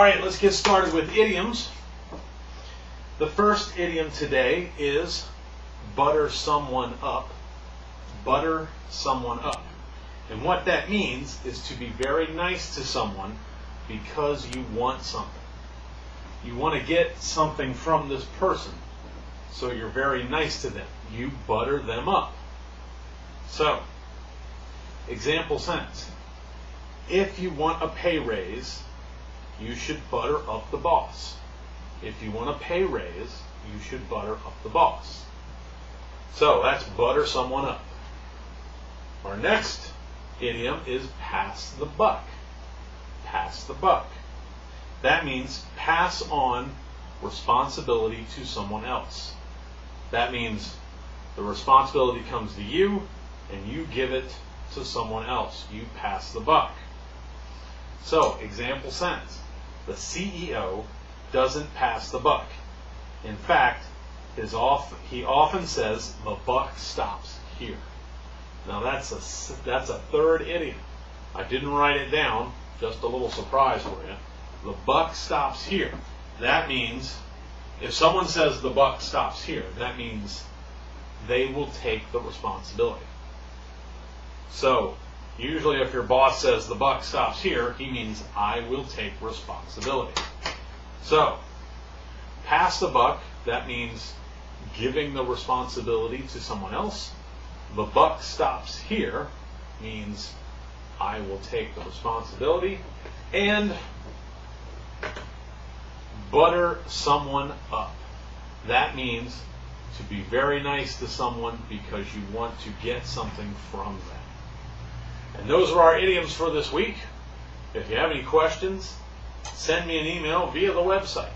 Alright, let's get started with idioms. The first idiom today is butter someone up. Butter someone up. And what that means is to be very nice to someone because you want something. You want to get something from this person, so you're very nice to them. You butter them up. So, example sentence. If you want a pay raise, you should butter up the boss. If you want a pay raise, you should butter up the boss. So that's butter someone up. Our next idiom is pass the buck. Pass the buck. That means pass on responsibility to someone else. That means the responsibility comes to you and you give it to someone else. You pass the buck. So, example sentence. The CEO doesn't pass the buck. In fact, he often says the buck stops here. Now that's a third idiom. I didn't write it down, just a little surprise for you. The buck stops here. That means if someone says the buck stops here, that means they will take the responsibility. So, usually if your boss says the buck stops here, he means I will take responsibility. So, pass the buck, that means giving the responsibility to someone else. The buck stops here means I will take the responsibility. And butter someone up. That means to be very nice to someone because you want to get something from them. And those are our idioms for this week. If you have any questions, send me an email via the website.